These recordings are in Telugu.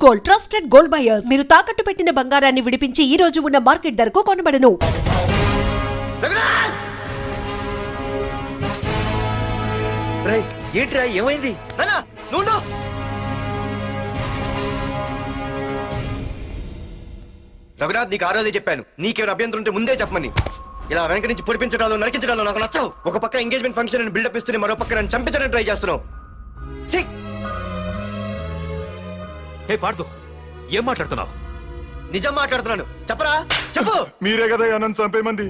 Gold, trusted gold buyers. మీరు తాకట్టు పెట్టిన బంగారాన్ని విడిపించి ఈ రోజు ఉన్న మార్కెట్ ధరకు కొనబడను. ఏంట్రా ఏమైంది? రఘునాథ్, నీకు ఆ రోజే చెప్పాను, నీకేమైనా అభ్యంతరం ఉంటే ముందే చెప్పమని. ఇలా వెనక నుంచి పొడిపించడాలు నరికించడాలు నాకు నచ్చవు. ఒక పక్క ఎంగేజ్మెంట్ ఫంక్షన్ అని బిల్డప్ ఇస్తూనే మరో పక్క నన్ను చంపించడానికి ట్రై చేస్తున్నావు. హే పార్దు, ఏం మాట్లాడుతున్నావు? నిజం మాట్లాడుతున్నాను, చెప్పరా చెప్పు. మీరే కదా నన్ను చంపేమంది.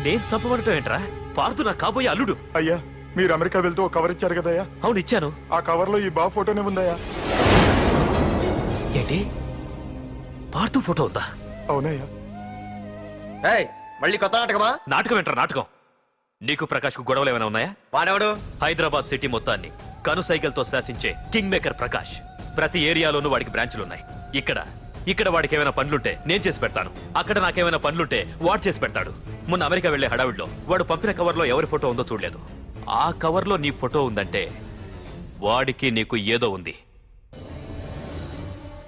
నేను చంపబడటం ఏంట్రా? పార్దు నా కాబోయే అల్లుడు. అయ్యా, మీరు అమెరికా వెళ్తూ ఒక కవర్ ఇచ్చారు కదయ్యా. అవును ఇచ్చాను. ఆ కవర్ లో ఈ బాబు ఫోటోనే ఉందయ్యా. ఏంటి, పార్దు ఫోటో ఉందా? అవునయ్యా. ఏయ్, మళ్ళీ కొత్త నాటకమా? నాటకం ఏంట్రా నాటకం? నీకు ప్రకాష్ కు గొడవలు ఏమైనా ఉన్నాయా? వాడెవడు? హైదరాబాద్ సిటీ మొత్తాన్ని కను సైకిల్తో శాసించే కింగ్ మేకర్ ప్రకాష్. ప్రతి ఏరియాలోనూ వాడికి బ్రాంచులున్నాయి. ఇక్కడ వాడికి ఏమైనా పనులుంటే నేను చేసి పెడతాను, అక్కడ నాకేమైనా పనులుంటే వాడు చేసి పెడతాడు. మొన్న అమెరికా వెళ్లే హడావిడిలో వాడు పంపిన కవర్లో ఎవరి ఫోటో ఉందో చూడలేదు. ఆ కవర్లో నీ ఫోటో ఉందంటే వాడికి నీకు ఏదో ఉంది.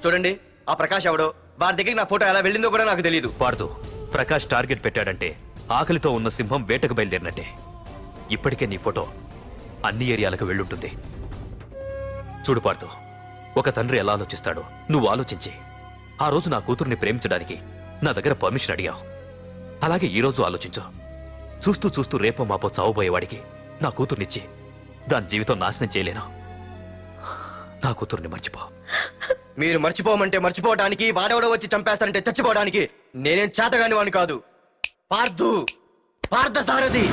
చూడండి, ఆ ప్రకాష్ ఎవడో, వాడి దగ్గరికి నా ఫోటో ఎలా వెళ్ళిందో కూడా నాకు తెలియదు. పార్దు, ప్రకాష్ టార్గెట్ పెట్టాడంటే ఆకలితో ఉన్న సింహం వేటకు బయలుదేరినట్టే. ఇప్పటికే నీ ఫోటో అన్ని ఏరియాలకు వెళ్ళుంటుంది. చూడు పార్దు, ఒక తండ్రి ఎలా ఆలోచిస్తాడో నువ్వు ఆలోచించి ఆ రోజు నా కూతుర్ని ప్రేమించడానికి నా దగ్గర పర్మిషన్ అడిగావు. అలాగే ఈ రోజు ఆలోచించు. చూస్తూ చూస్తూ రేపో మాపో చావబోయేవాడికి నా కూతుర్నిచ్చి దాని జీవితం నాశనం చేయలేను. నా కూతుర్ని మర్చిపో. మీరు మర్చిపోమంటే మర్చిపోవడానికి, వాడెవడో వచ్చి చంపేస్తానంటే చచ్చిపోవడానికి నేనేం చేతగాని వాడిని కాదు. పార్థసారథి.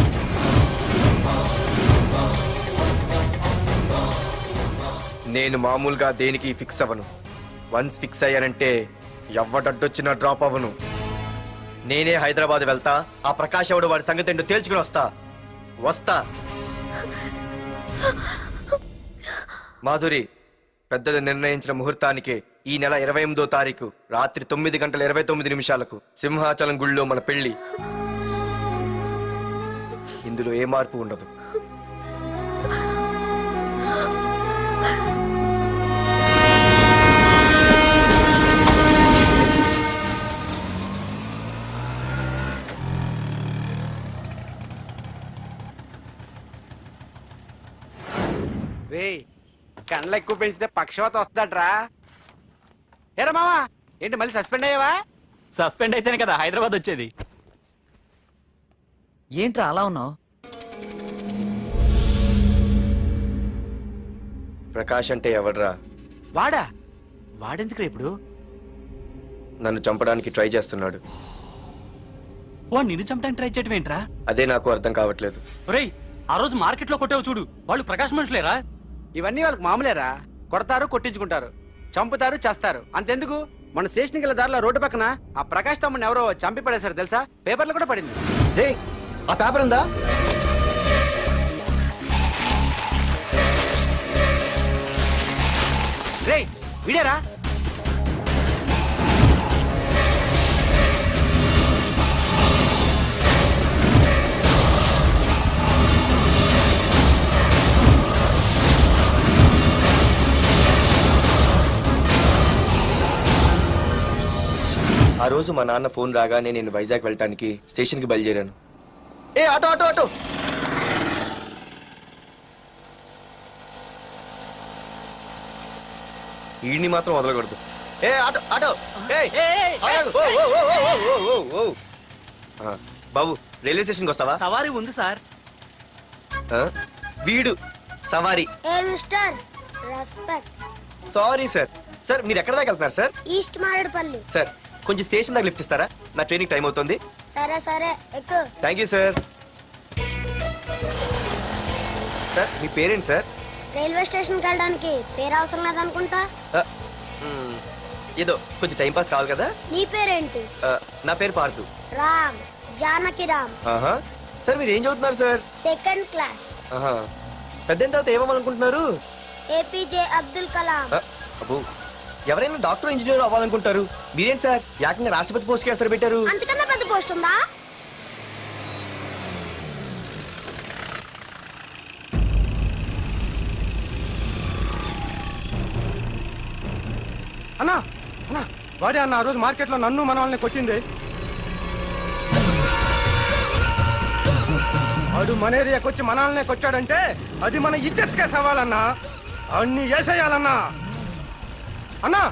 నేను మామూలుగా దేనికి ఫిక్స్ అవ్వను. వన్స్ ఫిక్స్ అయ్యానంటే ఎవ్వడడ్డొచ్చినా డ్రాప్ అవ్వను. నేనే హైదరాబాద్ వెళ్తా, ఆ ప్రకాష్ ఎవడు వాడి సంగతి ఏంటో తేల్చుకుని వస్తా. మాధురి, పెద్దలు నిర్ణయించిన ముహూర్తానికి ఈ నెల 28వ తారీఖు రాత్రి 9:29 సింహాచలం గుళ్ళో మన పెళ్లి. ఇందులో ఏ మార్పు ఉండదు. కండ్లు ఎక్కువ పెంచితే పక్షవాత వస్తాడ్రా. ఏరా మావా, ఏంటి మళ్ళీ సస్పెండ్ అయ్యావా? సస్పెండ్ అయితేనే కదా హైదరాబాద్ వచ్చేది. ఏంట్రా అలా ఉన్నావు? ప్రకాష్ అంటే ఎవడ్రా? వాడెందుకు ఇప్పుడు నన్ను చంపడానికి ట్రై చేస్తున్నాడు. వాడు నిన్ను చంపడానికి ట్రై చేయడం ఏంట్రా? అదే నాకు అర్థం కావట్లేదు. ఒరేయ్, ఆ రోజు మార్కెట్ లో కొట్టావు చూడు, వాళ్ళు ప్రకాష్ మనుషులేరా? ఇవన్నీ వాళ్ళకి మామూలేరా. కొడతారు, కొట్టించుకుంటారు, చంపుతారు, చేస్తారు. అంతెందుకు, మన స్టేషన్కి వెళ్ళే దారిలో రోడ్డు పక్కన ఆ ప్రకాష్ తమ్ముని ఎవరో చంపి పడేశారు తెలుసా? పేపర్లు కూడా పడింది. రే, ఆ పేపర్ ఉందా? రే విడేరా. ఆ రోజు మా నాన్న ఫోన్ రాగానే నేను వైజాగ్ వెళ్ళటానికి స్టేషన్కి బయలుదేరాను. ఏ ఆటో ఆటో ఆటో! ఈడిని మాత్రం వదలకూడదు. ఏ ఆటో ఆటో! బాబు, రైల్వే స్టేషన్కి వస్తావా? సవారీ ఉంది సార్. వీడు సవారీ. Sorry sir. సార్, మీరు ఎక్కడ దాకా వెళ్తున్నారు సార్? ఈస్ట్ మారేడుపల్లి. సార్, కొంచెం స్టేషన్ దాకా లిఫ్ట్ ఇస్తారా? నా ట్రైనింగ్ టైం అవుతుంది. సరే ఎక్కు. Thank you sir. సార్, మీ పేరేంటి సార్? రైల్వే స్టేషన్కి వెళ్ళడానికి పేరు అవసరం లేదనుకుంటా. ఏదో కొంచెం టైం పాస్ కావాలి కదా. నీ పేరేంటి? నా పేరు పార్థు. రామ్, జానకి రామ్. సార్, మీరు ఏం చదువుతున్నారు సార్? Second class. పెద్ద తర్వాత ఏమనుకుంటున్నారు? ఏపీజే అబ్దుల్ కలాం. అబ్బో, ఎవరైనా డాక్టర్ ఇంజనీర్ అవ్వాలనుకుంటారు. మీరేంటి సార్ ఏకంగా రాష్ట్రపతి పోస్ట్ కి ఎస్తారు పెట్టారు? అంతకన్నా పెద్ద పోస్ట్ ఉందా? అన్నా వాడే అన్న ఆ రోజు మార్కెట్లో నన్ను మన వాళ్ళని కొట్టింది. వాడు మన ఏరియాకి వచ్చి మన వాళ్ళనే కొట్టాడంటే అది మన ఇజ్జత్కే సవాలన్నా. అన్ని వేసేయాలన్నా. అన్నా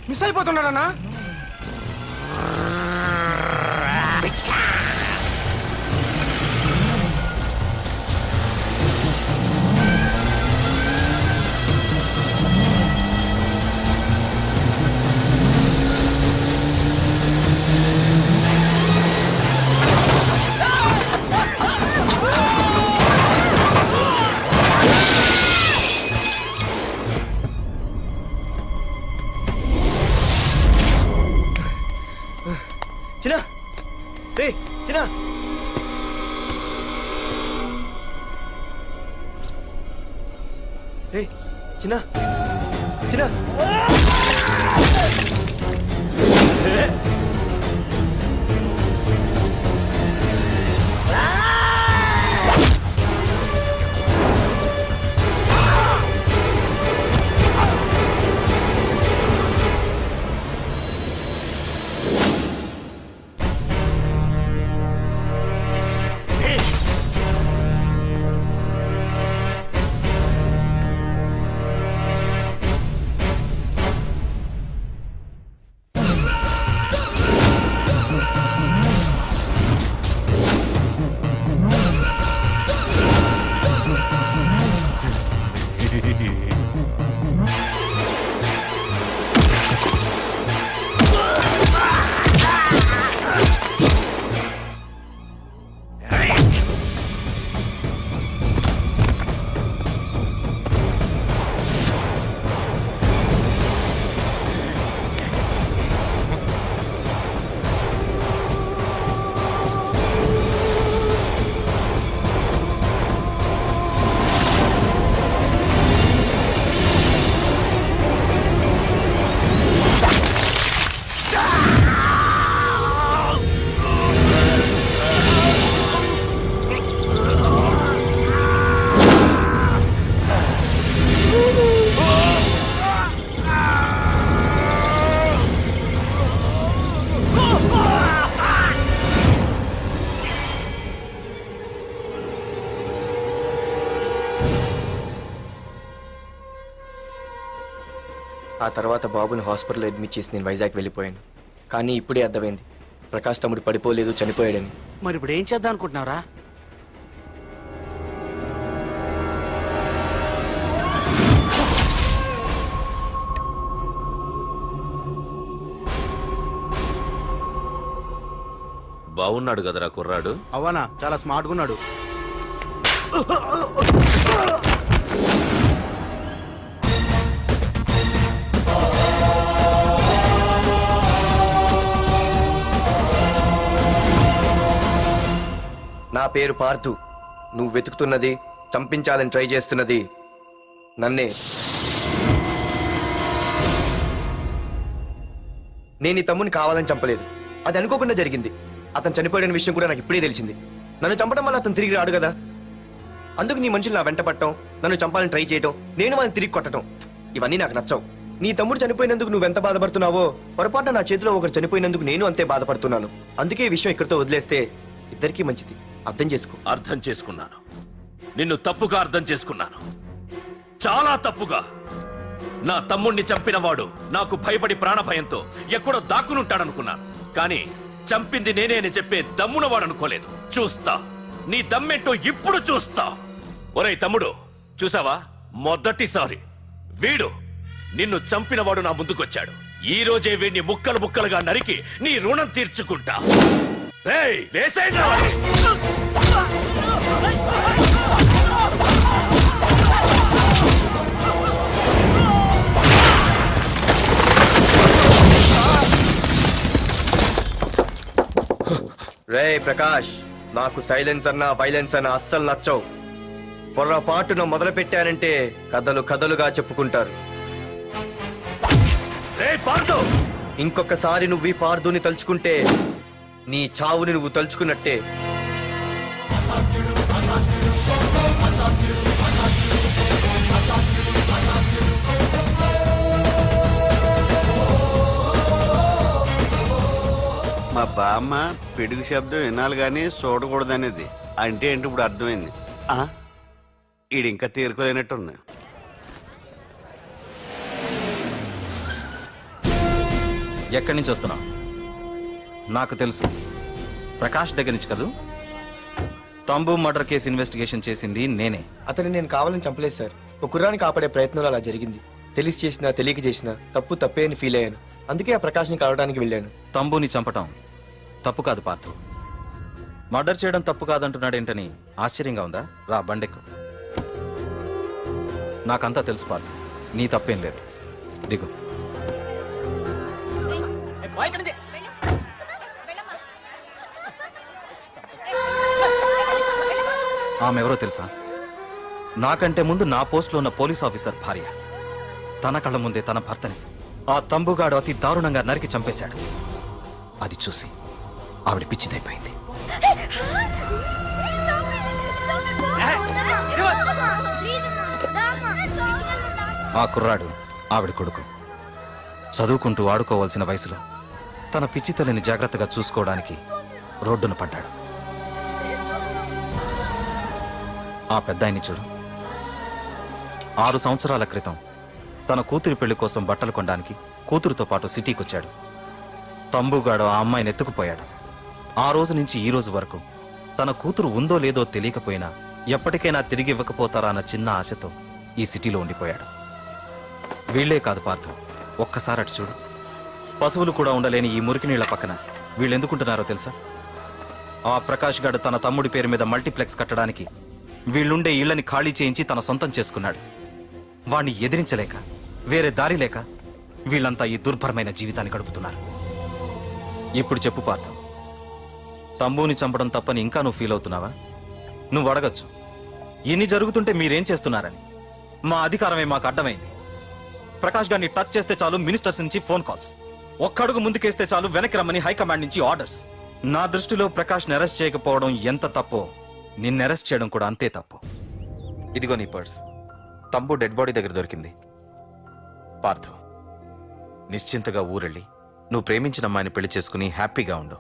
మిస్ అయిపోతున్నాడన్నా. చిన్న రే చిన్న రే చిన్న చిన్న ఆ తర్వాత బాబుని హాస్పిటల్లో అడ్మిట్ చేసి నేను వైజాగ్ వెళ్ళిపోయాను. కానీ ఇప్పుడే అర్థమైంది ప్రకాష్ తమ్ముడు పడిపోలేదు, చనిపోయాడని. మరి ఇప్పుడు ఏం చేద్దాం అనుకుంటున్నావురా? బాగున్నాడు కదరా కుర్రాడు. అవనా చాలా స్మార్ట్గా ఉన్నాడు. నా పేరు పార్థు. నువ్వు వెతుకుతున్నది, చంపించాలని ట్రై చేస్తున్నది నన్నే. నేను ఈ తమ్ముని కావాలని చంపలేదు, అది అనుకోకుండా జరిగింది. అతను చనిపోయిన విషయం కూడా నాకు ఇప్పుడే తెలిసింది. నన్ను చంపడం వల్ల అతను తిరిగి రాడు కదా. అందుకు నీ మనుషులు నా వెంట పట్టడం, నన్ను చంపాలని ట్రై చేయడం, నేను వాళ్ళని తిరిగి కొట్టడం, ఇవన్నీ నాకు నచ్చవు. నీ తమ్ముడు చనిపోయినందుకు నువ్వెంత బాధపడుతున్నావో పొరపాటున నా చేతిలో ఒకరు చనిపోయినందుకు నేను అంతే బాధపడుతున్నాను. అందుకే ఈ విషయం ఇక్కడితో వదిలేస్తే ఇద్దరికీ మంచిది. అర్థం చేసుకో. అర్థం చేసుకున్నాను. నిన్ను తప్పుగా అర్థం చేసుకున్నాను, చాలా తప్పుగా. నా తమ్ముణ్ణి చంపినవాడు నాకు భయపడి ప్రాణభయంతో ఎక్కడో దాక్కునుంటాడనుకున్నాను. కానీ చంపింది నేనే అని చెప్పే దమ్మునవాడు అనుకోలేదు. చూస్తా, నీ దమ్మేంటో ఇప్పుడు చూస్తా. ఒరేయ్ తమ్ముడు, చూసావా, మొదటిసారి వీడు నిన్ను చంపినవాడు నా ముందుకొచ్చాడు. ఈ రోజే వీడిని ముక్కలు ముక్కలుగా నరికి నీ రుణం తీర్చుకుంటా. రేయ్, వేసేయండి వాడిని. రే ప్రకాష్, నాకు సైలెన్స్ అన్నా వైలెన్స్ అన్నా అస్సలు నచ్చవు. పొర్రపాటున మొదలు పెట్టానంటే కథలు కథలుగా చెప్పుకుంటారు. ఇంకొకసారి నువ్వు ఈ పార్దుని తలుచుకుంటే నీ చావుని నువ్వు తలుచుకున్నట్టే. బామ్మ పిడుగు శబ్దం వినాలి కానీ చూడకూడదనేది అంటే ఏంటి ఇప్పుడు అర్థమైంది. ఈడు ఇంకా తీరుకోలేనట్టుంది. ఎక్కడి నుంచి వస్తున్నావు? నాకు తెలుసు, ప్రకాష్ దగ్గర నుంచి కదూ. తంబు మర్డర్ కేసు ఇన్వెస్టిగేషన్ చేసింది నేనే. అతన్ని నేను కావాలని చంపలేదు సార్. ఒక కుర్రాన్ని కాపాడే ప్రయత్నంలో అలా జరిగింది. తెలిసి చేసినా తెలియక చేసినా తప్పే అని ఫీల్ అయ్యాను. అందుకే ఆ ప్రకాష్ని కలవడానికి వెళ్ళాను. తంబుని చంపటం తప్పు కాదు పార్థు. మర్డర్ చేయడం తప్పు కాదంటున్నాడేంటని ఆశ్చర్యంగా ఉందా? రా బండెక్కు. నాకంతా తెలుసు పార్థు, నీ తప్పేం లేదు. దిగు. ఆమె ఎవరో తెలుసా? నాకంటే ముందు నా పోస్టులో ఉన్న పోలీస్ ఆఫీసర్ భార్య. తన కళ్ళ ముందే తన భర్తని ఆ తంబుగాడు అతి దారుణంగా నరికి చంపేశాడు. అది చూసి ఆవిడ పిచ్చిదైపోయింది. ఆ కుర్రాడు ఆవిడ కొడుకు. చదువుకుంటూ ఆడుకోవాల్సిన వయసులో తన పిచ్చి తల్లిని జాగ్రత్తగా చూసుకోవడానికి రోడ్డున పడ్డాడు. ఆ పెద్దాయన్ని చూడు. 6 సంవత్సరాల క్రితం తన కూతురి పెళ్లి కోసం బట్టలు కొనడానికి కూతురుతో పాటు సిటీకి వచ్చాడు. తంబుగాడు ఆ అమ్మాయిని ఎత్తుకుపోయాడు. ఆ రోజు నుంచి ఈ రోజు వరకు తన కూతురు ఉందో లేదో తెలియకపోయినా ఎప్పటికైనా తిరిగి ఇవ్వకపోతారా అన్న చిన్న ఆశతో ఈ సిటీలో ఉండిపోయాడు. వీళ్లే కాదు పార్థు, ఒక్కసారి అటు చూడు. పశువులు కూడా ఉండలేని ఈ మురికి నీళ్ల పక్కన వీళ్ళెందుకుంటున్నారో తెలుసా? ఆ ప్రకాష్ గాడు తన తమ్ముడి పేరు మీద మల్టీప్లెక్స్ కట్టడానికి వీళ్ళుండే ఇళ్లని ఖాళీ చేయించి తన సొంతం చేసుకున్నాడు. వాణ్ణి ఎదిరించలేక వేరే దారి లేక వీళ్ళంతా ఈ దుర్భరమైన జీవితాన్ని గడుపుతున్నారు. ఇప్పుడు చెప్పు పార్థం, తంబుని చంపడం తప్పని ఇంకా నువ్వు ఫీల్ అవుతున్నావా? నువ్వు అడగచ్చు, ఇన్ని జరుగుతుంటే మీరేం చేస్తున్నారని. మా అధికారమే మాకు అడ్డమైంది. ప్రకాష్ గారిని టచ్ చేస్తే చాలు మినిస్టర్స్ నుంచి ఫోన్ కాల్స్, ఒక్కడుగు ముందుకేస్తే చాలు వెనక్కి రమ్మని హైకమాండ్ నుంచి ఆర్డర్స్. నా దృష్టిలో ప్రకాష్ని అరెస్ట్ చేయకపోవడం ఎంత తప్పో నిన్ను అరెస్ట్ చేయడం కూడా అంతే తప్పు. ఇదిగో నీ పర్స్. తంబు డెడ్ బాడీ దగ్గర దొరికింది. పార్థు, నిశ్చింతగా ఊరెళ్ళి నువ్వు ప్రేమించిన అమ్మాయిని పెళ్లి చేసుకుని హ్యాపీగా ఉండు.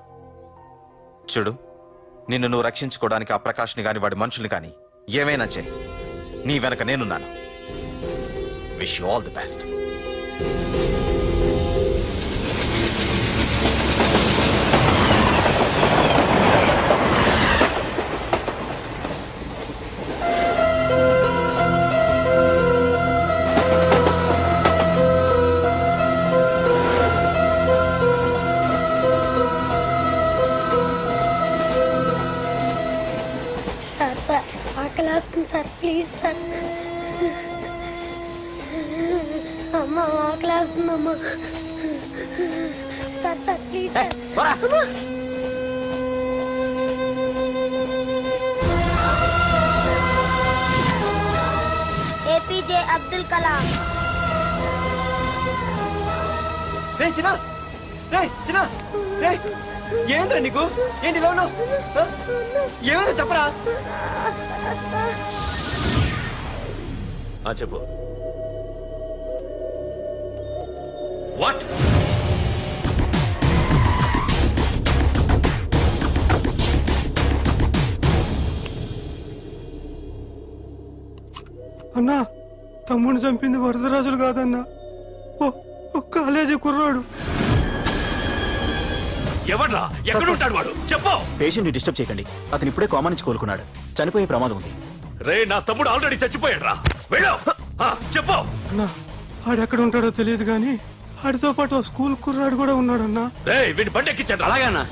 చూడు, నిన్ను నువ్వు రక్షించుకోవడానికి ఆ ప్రకాష్ని గాని వాడి మనుషుల్ని గాని ఏమైనా చేయి. నీ వెనక నేనున్నాను. Wish you all the best. Sir ఆకలి వేస్తుంది సార్, ప్లీజ్ సార్. అమ్మ ఆకలి వేస్తుంది అమ్మ. Sir please sir. APJ Abdul Kalam. ఏంద్రా నీకు? ఏంటి ఇలా ఉన్నావు? ఏమైందో చెప్పరా? చెప్పు. వాట్? అన్నా, తమ్ముడిని చంపింది వరదరాజులు కాదన్నా, ఓ కాలేజీ కుర్రాడు. ఎవడ్రా? ఎక్కడ ఉంటాడు వాడు? చెప్పు. పేషెంట్ ని డిస్టర్బ్ చేయకండి. అతను ఇప్పుడే కోమా నుంచి కోలుకున్నాడు. చనిపోయే ప్రమాదం ఉంది. రే, నా తమ్ముడు ఆల్రెడీ చచ్చిపోయాడు రా. వెళ్ళు. చెప్పు. అన్నా, ఆడెక్కడ ఉంటాడో తెలియదు కానీ ఆడితో పాటు ఆ స్కూల్ కుర్రాడు కూడా ఉన్నాడన్నా. రే, వీడిని బండి ఎక్కించండి. అలాగేనా?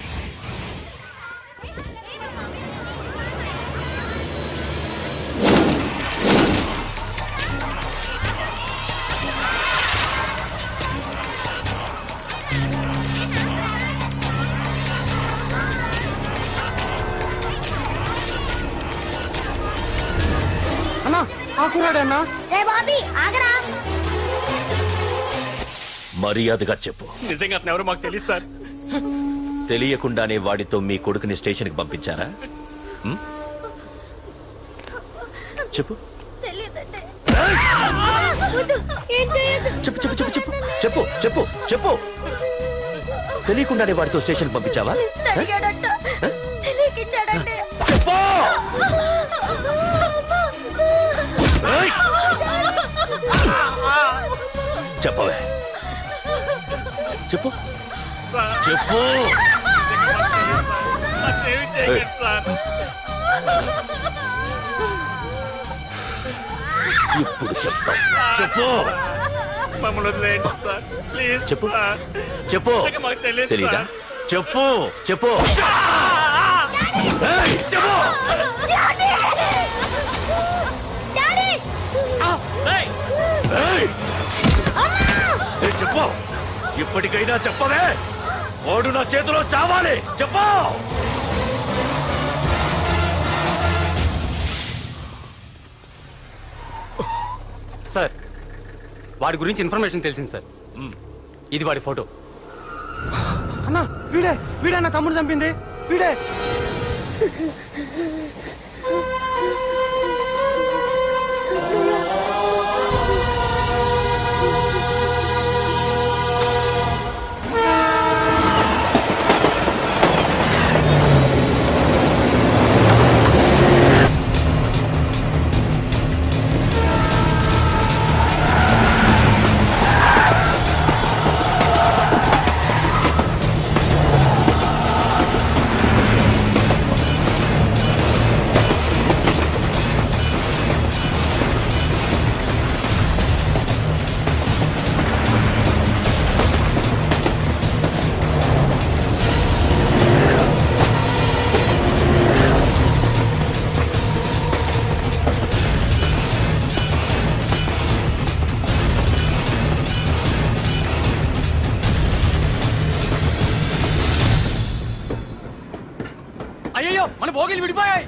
అన్నా, ఆ కుర్రాడన్నా. రే బాబీ ఆగరా. మర్యాదగా చెప్పు. నిజంగా అతను ఎవరో మాకు తెలియదు సార్. తెలియకుండానే వాడితో మీ కొడుకుని స్టేషన్కి పంపించారా? చెప్పు. ఏం చేయదు. చెప్పు చెప్పు చెప్పు చెప్పు చెప్పు చెప్పు చెప్పు. తెలియకుండానే వాడితో స్టేషన్ పంపించావా? అడిగాడట తెలియకిచ్చాడంటే చెప్పు! ఏయ్! చెప్పవే, చెప్పు చెప్పు. ఏయ్. ఇప్పుడు చెప్తా. చెప్పు చెప్పు చెప్పు. తెలీదా? చెప్పు చెప్పు. ఏయ్, చెప్పు. ఏయ్! ఏయ్, చెప్పు. ఇప్పటికైనా చెప్పవే. ఓడు నా చేతిలో చావాలి. చెప్పు. సార్ వాడి గురించి ఇన్ఫర్మేషన్ తెలిసింది సార్. ఇది వాడి ఫోటో. అన్నా వీడే నా తమ్ముడు చంపింది వీడే. అయ్యో మన భోగిలు విడిపోయాయి.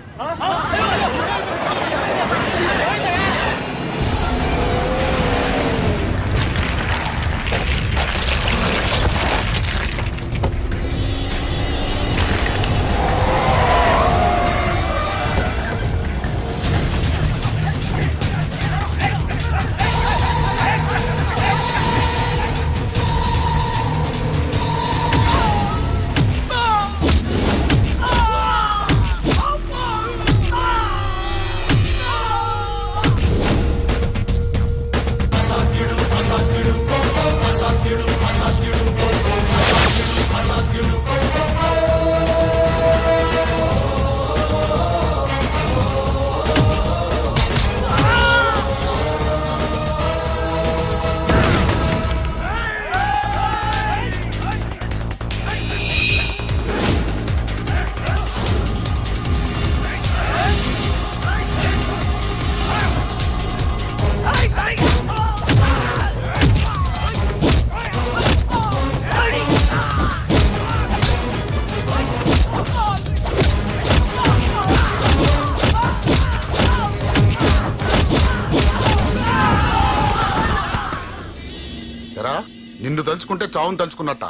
నిన్ను తలుచుకుంటే చావును తలుచుకున్నట్ట.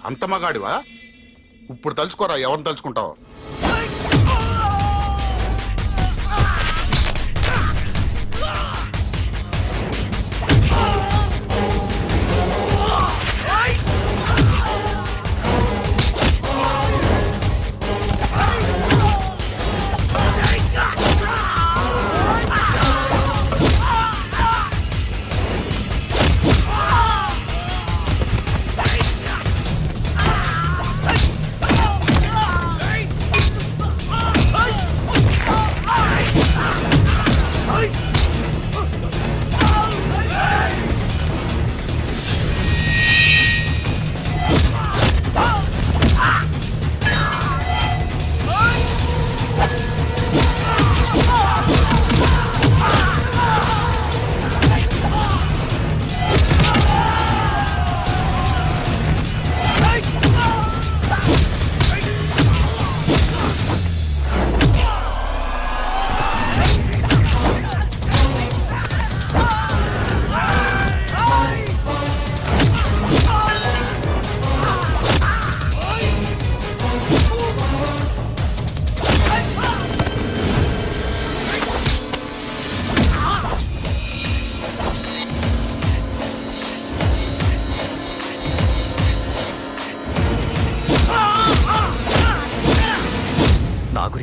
అంత మగాడివా? ఇప్పుడు తలుచుకోరా ఎవరిని తలుచుకుంటావు.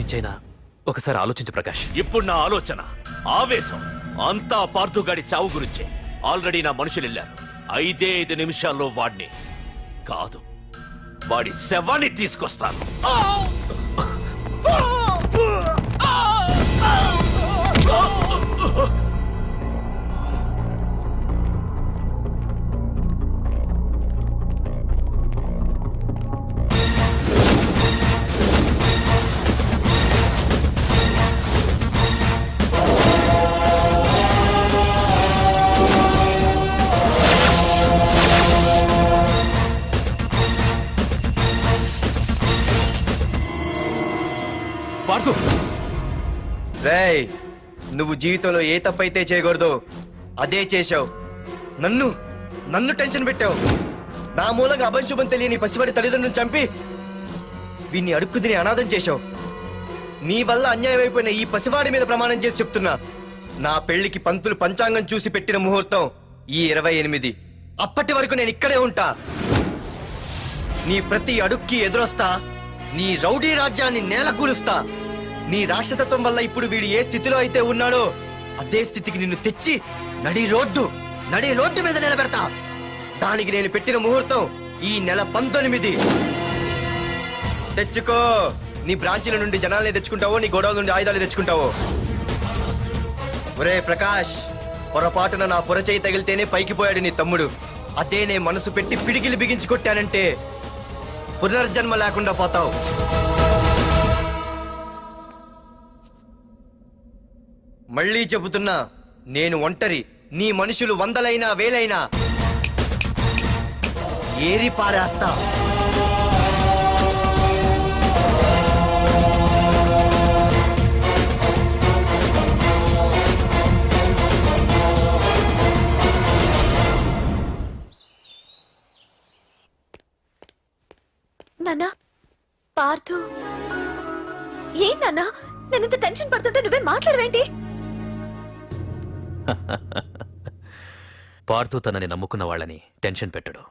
గురించైనా ఒకసారి ఆలోచించు ప్రకాష్. ఇప్పుడు నా ఆలోచన, ఆవేశం అంతా పార్థుగాడి చావు గురించే. ఆల్రెడీ నా మనుషులు వెళ్ళారు. 5 నిమిషాల్లో వాడిని కాదు, వాడి శవాన్ని తీసుకొస్తాను. పార్థు, రేయ్, నువ్వు జీవితంలో ఏ తప్పైతే చేయకూడదు అదే చేశావు. నన్ను టెన్షన్ పెట్టావు. నా మూలంగా అభంశుభం తెలియని పసివాడి తల్లిదండ్రులను చంపి వీన్ని అడుక్కు తిని అనాథం చేశావు. నీ వల్ల అన్యాయం అయిపోయిన ఈ పసివాడి మీద ప్రమాణం చేసి చెప్తున్నా, నా పెళ్లికి పంతులు పంచాంగం చూసి పెట్టిన ముహూర్తం ఈ 28. అప్పటి వరకు నేను ఇక్కడే ఉంటా. నీ ప్రతి అడుక్కి ఎదురొస్తా. నీ రౌడీ రాజ్యాన్ని నేలకూలుస్తా. నీ రాక్షసత్వం వల్ల ఇప్పుడు వీడు ఏ స్థితిలో అయితే ఉన్నాడో అదే స్థితికి నిన్ను తెచ్చి నడి రోడ్డు మీద నిలబెడతా. దానికి నేను పెట్టిన ముహూర్తం ఈ నెల 19. తెచ్చుకో. నీ బ్రాంచీల నుండి జనాల్ని తెచ్చుకుంటావో, నీ గొడవల నుండి ఆయుధాలు తెచ్చుకుంటావో. ఒరే ప్రకాష్, పొరపాటున నా పొరచేయి తగిలితేనే పైకి పోయాడు నీ తమ్ముడు. అదే నే మనసు పెట్టి పిడికిలి బిగించి కొట్టానంటే పునర్జన్మ లేకుండా పోతావు. మళ్ళీ చెబుతున్నా, నేను ఒంటరి. నీ మనుషులు 100లైనా 1000లైనా ఏరి పారేస్తా. నాన్నా, పార్థు. ఏం నాన్నా, నేను ఇంత టెన్షన్ పడుతుంటే నువ్వేం మాట్లాడవేంటి? పార్థు తనని నమ్ముకున్న వాళ్ళని టెన్షన్ పెట్టడు,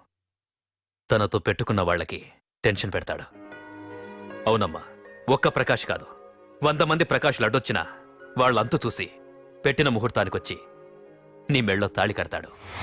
తనతో పెట్టుకున్న వాళ్ళకి టెన్షన్ పెడతాడు. అవునమ్మా, ఒక్క ప్రకాష్ కాదు, 100 మంది ప్రకాష్లు అడ్డొచ్చినా వాళ్ళంతు చూసి పెట్టిన ముహూర్తానికొచ్చి నీ మెళ్ళో తాళి కడతాడు.